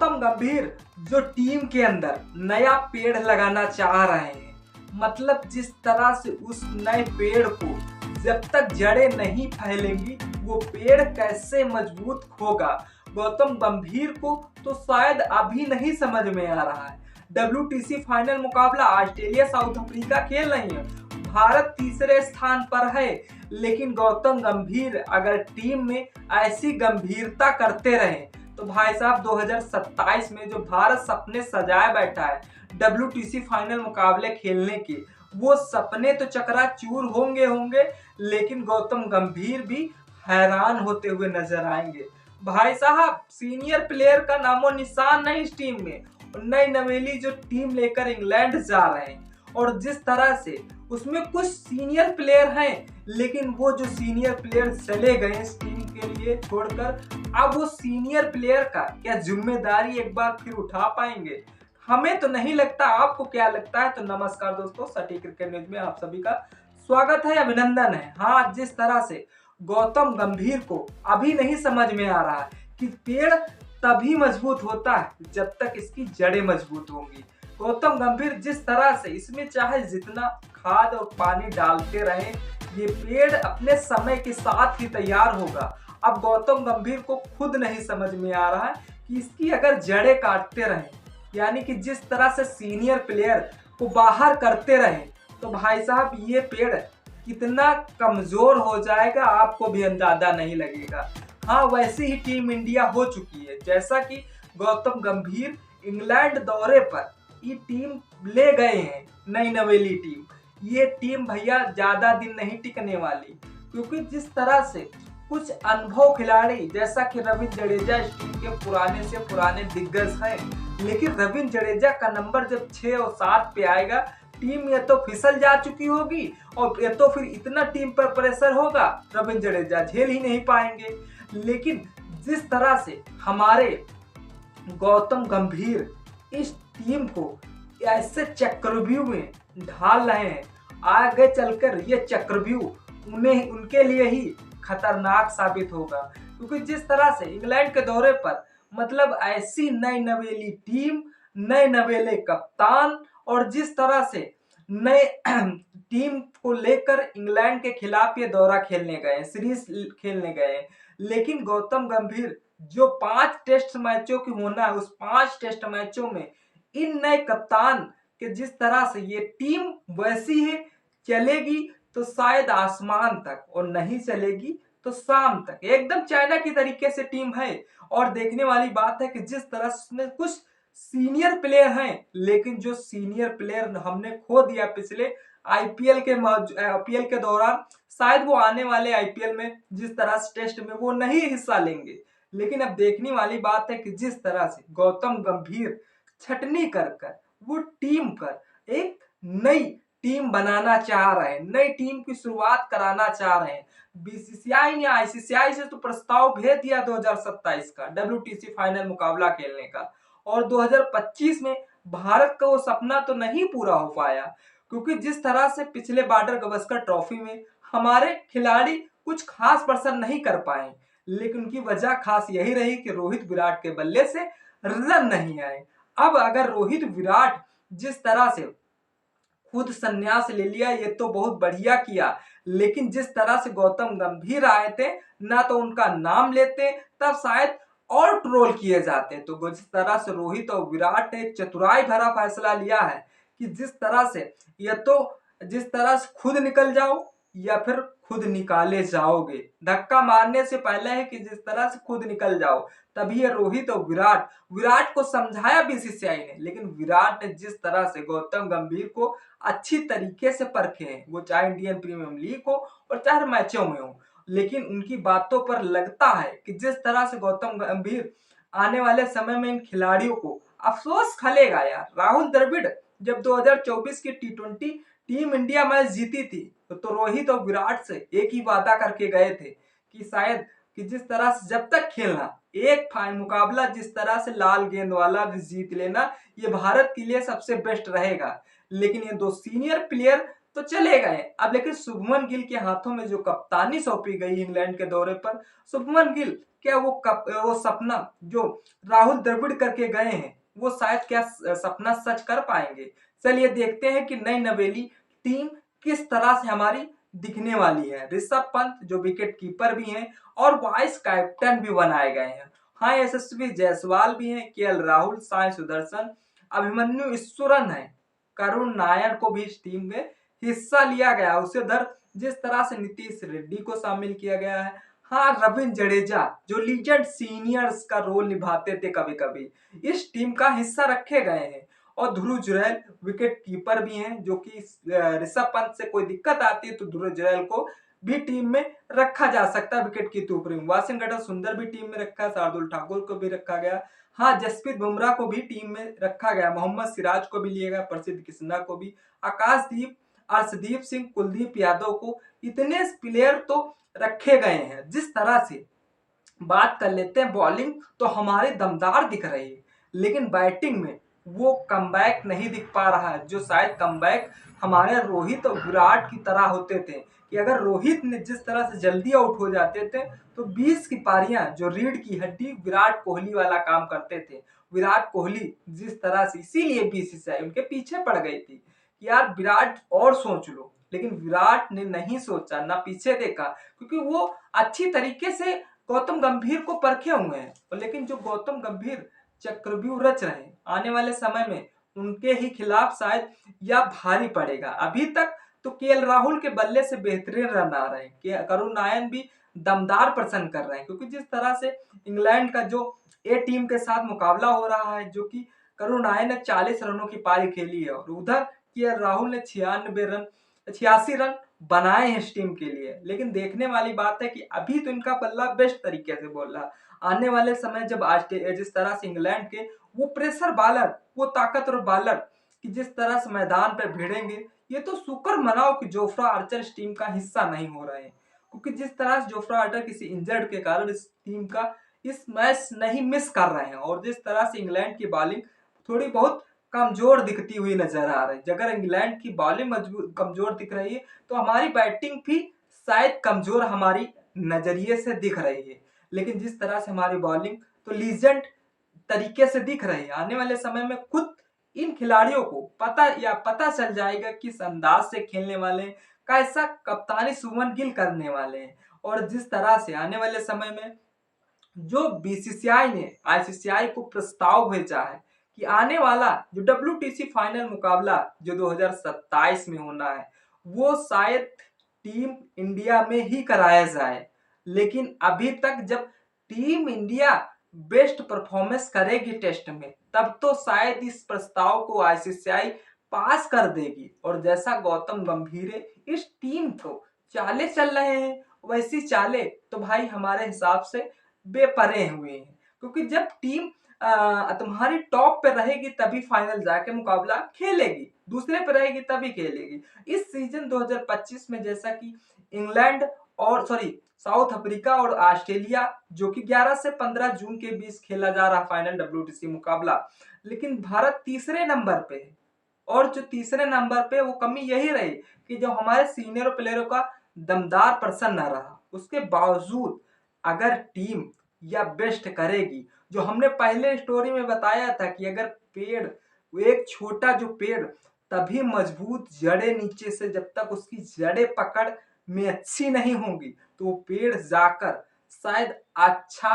गौतम गंभीर जो टीम के अंदर नया पेड़ लगाना चाह रहे हैं, मतलब जिस तरह से उस नए पेड़ को जब तक जड़ें नहीं फैलेंगी वो पेड़ कैसे मजबूत होगा, गौतम गंभीर को तो शायद अभी नहीं समझ में आ रहा है। WTC फाइनल मुकाबला ऑस्ट्रेलिया साउथ अफ्रीका खेल रही है, भारत तीसरे स्थान पर है, लेकिन गौतम गंभीर अगर टीम में ऐसी गंभीरता करते रहे तो भाई साहब 2027 में जो भारत सपने सजाए बैठा है WTC फाइनल मुकाबले खेलने के, वो सपने तो चकनाचूर होंगे, लेकिन गौतम गंभीर भी हैरान होते हुए नजर आएंगे। भाई साहब सीनियर प्लेयर का नामो निशान नहीं इस टीम में, नई नवेली जो टीम लेकर इंग्लैंड जा रहे हैं और जिस तरह से उसमें कुछ सीनियर प्लेयर हैं, लेकिन वो जो सीनियर प्लेयर चले गए इस टीम के लिए छोड़कर, अब वो सीनियर प्लेयर का क्या जिम्मेदारी एक बार फिर उठा पाएंगे? हमें तो नहीं लगता। आपको क्या लगता है? तो नमस्कार दोस्तों, सटीक क्रिकेट न्यूज में आप सभी का स्वागत है, अभिनंदन है। हाँ, जिस तरह से गौतम गंभीर को अभी नहीं समझ में आ रहा है कि पेड़ तभी मजबूत होता है जब तक इसकी जड़ें मजबूत होंगी। गौतम गंभीर जिस तरह से इसमें चाहे जितना खाद और पानी डालते रहे, ये पेड़ अपने समय के साथ ही तैयार होगा। अब गौतम गंभीर को खुद नहीं समझ में आ रहा है कि इसकी अगर जड़ें काटते रहे, यानी कि जिस तरह से सीनियर प्लेयर को बाहर करते रहे, तो भाई साहब ये पेड़ कितना कमजोर हो जाएगा आपको भी अंदाजा नहीं लगेगा। हाँ, वैसी ही टीम इंडिया हो चुकी है। जैसा कि गौतम गंभीर इंग्लैंड दौरे पर ये टीम ले गए हैं, नई नवेली टीम, ये टीम भैया ज्यादा दिन नहीं टिकने वाली, क्योंकि जिस तरह से कुछ अनुभव खिलाड़ी जैसा कि रविंद्र जडेजा इस टीम के पुराने से पुराने दिग्गज हैं, लेकिन रविंद्र जडेजा का नंबर जब 6 और 7 पे आएगा, टीम या तो फिसल जा चुकी होगी और या तो फिर इतना टीम पर प्रेशर होगा रविंद्र जडेजा झेल ही नहीं पाएंगे। लेकिन जिस तरह से हमारे गौतम गंभीर इस टीम को ऐसे चक्रव्यूह में ढाल रहे हैं, आगे चलकर ये चक्रव्यूह उन्हें उनके लिए ही खतरनाक साबित होगा, क्योंकि जिस तरह से इंग्लैंड के दौरे पर मतलब ऐसी नई नवेली टीम, नए नवेले कप्तान और जिस तरह से नए टीम को लेकर इंग्लैंड के खिलाफ ये दौरा खेलने गए, सीरीज खेलने गए, लेकिन गौतम गंभीर जो 5 टेस्ट मैचों की होना है, उस 5 टेस्ट मैचों में इन नए कप्तान के जिस तरह से ये टीम वैसी है, चलेगी तो शायद आसमान तक और नहीं चलेगी तो शाम तक, एकदम चाइना की तरीके से टीम है। और देखने वाली बात है कि जिस तरह से कुछ सीनियर प्लेयर हैं, लेकिन जो सीनियर प्लेयर हमने खो दिया पिछले आईपीएल के दौरान, शायद वो आने वाले आईपीएल में जिस तरह से टेस्ट में वो नहीं हिस्सा लेंगे। लेकिन अब देखने वाली बात है कि जिस तरह से गौतम गंभीर छटनी कर कर वो टीम पर एक नई टीम बनाना चाह रहे हैं, नई टीम की शुरुआत कराना चाह रहे हैं। बीसीसीआई ने आईसीसीआई से तो प्रस्ताव भेज दिया 2027 का WTC फाइनल मुकाबला खेलने का, और 2025 में भारत का वो सपना तो नहीं पूरा हो पाया, क्योंकि जिस तरह से पिछले बॉर्डर गवस्कर ट्रॉफी में हमारे खिलाड़ी कुछ खास प्रदर्शन नहीं कर पाए, लेकिन उनकी वजह खास यही रही कि रोहित विराट के बल्ले से रन नहीं आए। अब अगर रोहित विराट जिस तरह से खुद संन्यास ले लिया, ये तो बहुत बढ़िया किया, लेकिन जिस तरह से गौतम गंभीर आए थे, ना तो उनका नाम लेते तब शायद और ट्रोल किए जाते। तो जिस तरह से रोहित और विराट ने एक चतुराई भरा फैसला लिया है कि जिस तरह से या तो जिस तरह से खुद निकल जाओ या फिर खुद निकाले जाओगे, धक्का मारने से पहले है कि जिस तरह से खुद निकल जाओ। तभी ये रोहित और विराट को समझाया बीसीसीआई ने, लेकिन विराट ने जिस तरह से गौतम गंभीर को अच्छी तरीके से परखे हैं, वो चाहे इंडियन प्रीमियर लीग हो और चाहे मैचों में हो, लेकिन उनकी बातों पर लगता है कि जिस तरह से गौतम गंभीर आने वाले समय में इन खिलाड़ियों को अफसोस खलेगा यार। राहुल द्रविड़ जब 2024 की T20 टीम इंडिया मैच जीती थी, तो रोहित और विराट से एक ही वादा करके गए थे कि शायद कि जिस तरह से जब तक खेलना, एक फाइनल मुकाबला जिस तरह से लाल गेंद वाला भी जीत लेना, ये भारत के लिए सबसे बेस्ट रहेगा। लेकिन ये 2 सीनियर प्लेयर तो चले गए अब, लेकिन शुभमन गिल के हाथों में जो कप्तानी सौंपी गई इंग्लैंड के दौरे पर, शुभमन गिल क्या वो सपना जो राहुल द्रविड़ करके गए हैं वो शायद क्या सपना सच कर पाएंगे। चलिए देखते हैं कि नई नवेली टीम किस तरह से हमारी दिखने वाली है। ऋषभ पंत जो विकेट कीपर भी हैं और वाइस कैप्टन भी बनाए गए हैं। हाँ, यशस्वी जायसवाल भी हैं, केएल राहुल, साई सुदर्शन, अभिमन्यु ईश्वरन है, करुण नायर को भी इस टीम में हिस्सा लिया गया। उसे उधर जिस तरह से नीतीश रेड्डी को शामिल किया गया है। हाँ, रविंद्र जडेजा जो लीजेंड सीनियर्स का रोल निभाते थे कभी कभी, इस टीम का हिस्सा रखे गए हैं। और ध्रुव जुरैल विकेट कीपर भी हैं, जो कि ऋषभ पंत से कोई दिक्कत आती है तो ध्रुव जुरैल को भी टीम में रखा जा सकता है विकेट की ऊपर। वाशिंगटन सुंदर भी टीम में रखा, शार्दुल ठाकुर को भी रखा गया। हाँ, जसप्रीत बुमराह को भी टीम में रखा गया, मोहम्मद सिराज को भी लिया गया, प्रसिद्ध कृष्णा को भी, आकाशदीप, अर्शदीप सिंह, कुलदीप यादव को, इतने प्लेयर तो रखे गए हैं। जिस तरह से बात कर लेते हैं बॉलिंग, तो हमारे दमदार दिख रही है, लेकिन बैटिंग में वो कमबैक नहीं दिख पा रहा है, जो शायद कमबैक हमारे रोहित और विराट की तरह होते थे। कि अगर रोहित ने जिस तरह से जल्दी आउट हो जाते थे तो 20 की पारियां जो रीढ़ की हड्डी विराट कोहली वाला काम करते थे। विराट कोहली जिस तरह से, इसीलिए बीसीसीआई उनके पीछे पड़ गई थी कि यार विराट और सोच लो, लेकिन विराट ने नहीं सोचा, ना पीछे देखा, क्योंकि वो अच्छी तरीके से गौतम गंभीर को परखे हुए हैं। और लेकिन जो गौतम गंभीर चक्रव्यूह रच रहे हैं, आने वाले समय में उनके ही खिलाफ शायद यह भारी पड़ेगा। अभी तक तो केएल राहुल के बल्ले से बेहतरीन रन आ रहे हैं, कि करुण नायन भी दमदार प्रदर्शन कर रहे हैं, क्योंकि जिस तरह से इंग्लैंड का जो ए टीम के साथ मुकाबला हो रहा है, जो कि करुण नायन ने 40 रनों की पारी खेली है और उधर केएल राहुल ने 86 रन बनाए हैं इस टीम के लिए। लेकिन देखने वाली बात है कि अभी तो इनका बल्ला बेस्ट तरीके से बोल रहा, आने वाले समय जब आज जिस तरह से इंग्लैंड के वो प्रेशर बॉलर, वो ताकतवर बॉलर कि जिस तरह से मैदान पर भिड़ेंगे, ये तो शुक्र मनाओ कि जोफ्रा आर्चर इस टीम का हिस्सा नहीं हो रहे हैं। क्योंकि जिस तरह से जोफ्रा आर्चर किसी इंजर्ड के कारण इस टीम का इस मैच नहीं मिस कर रहे हैं, और जिस तरह से इंग्लैंड की बॉलिंग थोड़ी बहुत कमजोर दिखती हुई नजर आ रही है। अगर इंग्लैंड की बॉलिंग मजबूत कमजोर दिख रही है तो हमारी बैटिंग भी शायद कमजोर हमारी नजरिए से दिख रही है। लेकिन जिस तरह से हमारी बॉलिंग तो लीजेंड तरीके से दिख रही है, आने वाले समय में खुद इन खिलाड़ियों को पता चल जाएगा किस अंदाज से खेलने वाले हैं, कैसा कप्तानी शुभमन गिल करने वाले हैं। और जिस तरह से आने वाले समय में जो बीसीसीआई ने आईसीसीआई को प्रस्ताव भेजा है कि आने वाला जो डब्ल्यूटीसी फाइनल मुकाबला जो 2027 में होना है, वो शायद टीम इंडिया में ही कराया जाए। लेकिन अभी तक जब टीम इंडिया बेस्ट परफॉर्मेंस करेगी टेस्ट में, तब तो शायद इस प्रस्ताव को आईसीसीआई पास कर देगी। और जैसा गौतम गंभीर इस टीम को चाले चल रहे हैं, वैसी चाले तो भाई हमारे हिसाब से बेपरे हुए हैं। क्योंकि जब टीम तुम्हारी टॉप पे रहेगी तभी फाइनल जाके मुकाबला खेलेगी, दूसरे पे रहेगी तभी खेलेगी। इस सीजन 2025 में जैसा कि इंग्लैंड और साउथ अफ्रीका और ऑस्ट्रेलिया, जो कि 11 से 15 जून के बीच खेला जा रहा फाइनल डब्ल्यूटीसी मुकाबला, लेकिन भारत तीसरे नंबर पे है। और जो तीसरे नंबर पे वो कमी यही रही कि जो हमारे सीनियर प्लेयरों का दमदार प्रदर्शन न रहा। उसके बावजूद अगर टीम या बेस्ट करेगी, जो हमने पहले स्टोरी में बताया था कि अगर पेड़, एक छोटा जो पेड़ तभी मजबूत जड़े नीचे से, जब तक उसकी जड़े पकड़ में अच्छी नहीं होंगी तो वो पेड़ जाकर शायद अच्छा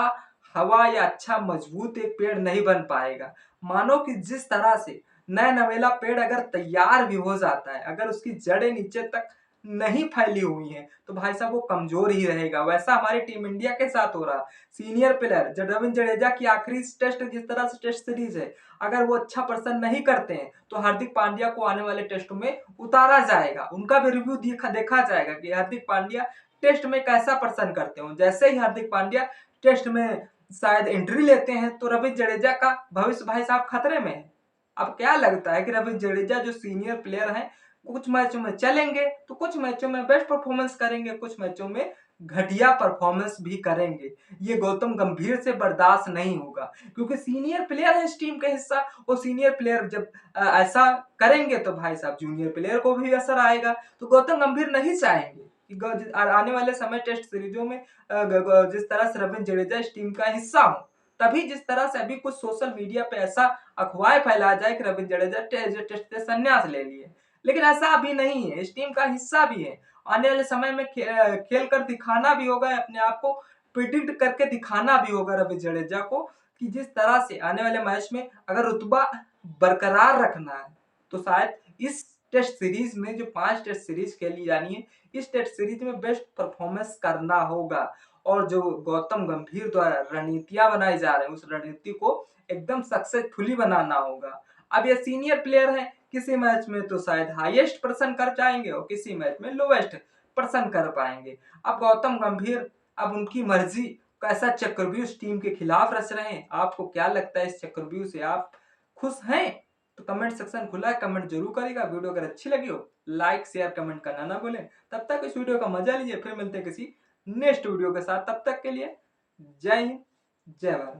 हवा या अच्छा मजबूत एक पेड़ नहीं बन पाएगा। मानो कि जिस तरह से नया नवेला पेड़ अगर तैयार भी हो जाता है, अगर उसकी जड़ें नीचे तक नहीं फैली हुई हैं तो भाई साहब वो कमजोर ही रहेगा। वैसा हमारी टीम इंडिया के साथ हो रहा। सीनियर प्लेयर रविंद्र जडेजा की आखिरी टेस्ट, जिस तरह से टेस्ट सीरीज है, अगर वो अच्छा प्रदर्शन नहीं करते हैं तो हार्दिक पांड्या को आने वाले टेस्ट में उतारा जाएगा। उनका भी रिव्यू देखा जाएगा कि हार्दिक पांड्या टेस्ट में कैसा प्रदर्शन करते हो। जैसे ही हार्दिक पांड्या टेस्ट में शायद एंट्री लेते हैं तो रविंद्र जडेजा का भविष्य भाई साहब खतरे में है। अब क्या लगता है कि रविंद्र जडेजा जो सीनियर प्लेयर हैं, कुछ मैचों में चलेंगे तो कुछ मैचों में बेस्ट परफॉर्मेंस करेंगे, कुछ मैचों में घटिया परफॉर्मेंस भी करेंगे। ये गौतम गंभीर से बर्दाश्त नहीं होगा, क्योंकि सीनियर प्लेयर है इस टीम का हिस्सा। और सीनियर प्लेयर जब ऐसा करेंगे तो भाई साहब जूनियर प्लेयर को भी असर आएगा। तो गौतम गंभीर नहीं चाहेंगे कि आने वाले समय टेस्ट सीरीजों में जिस तरह से रविंद्र जडेजा इस टीम का हिस्सा हो, तभी जिस तरह से अभी कुछ सोशल मीडिया पे ऐसा अफवाह फैलाया जाए कि रविंद्र जडेजा टेस्ट से संन्यास ले लिए, लेकिन ऐसा अभी नहीं है, इस टीम का हिस्सा भी है। आने वाले समय में खेल कर दिखाना भी होगा, अपने आप को प्रिडिक्ट करके दिखाना भी होगा रविंद्र जडेजा को कि जिस तरह से आने वाले मैच में अगर रुतबा बरकरार रखना है तो शायद इस टेस्ट सीरीज में जो 5 टेस्ट सीरीज खेली जानी है, इस टेस्ट सीरीज में बेस्ट परफॉर्मेंस करना होगा और जो गौतम गंभीर द्वारा रणनीतियां बनाई जा रही है उस रणनीति को एकदम सक्सेसफुली बनाना होगा। अब ये सीनियर प्लेयर हैं, किसी मैच में तो शायद हाईएस्ट पर्सन कर जाएंगे और किसी मैच में लोवेस्ट पर्सन कर पाएंगे। अब गौतम गंभीर, अब उनकी मर्जी कैसा चक्रव्यूह टीम के खिलाफ रच रहे हैं। आपको क्या लगता है इस चक्रव्यूह से, आप खुश हैं? तो कमेंट सेक्शन खुला है, कमेंट जरूर करिएगा। वीडियो अगर अच्छी लगी हो लाइक शेयर कमेंट करना ना भूलें। तब तक इस वीडियो का मजा लीजिए, फिर मिलते हैं किसी नेक्स्ट वीडियो के साथ। तब तक के लिए जय हिंद, जय भारत।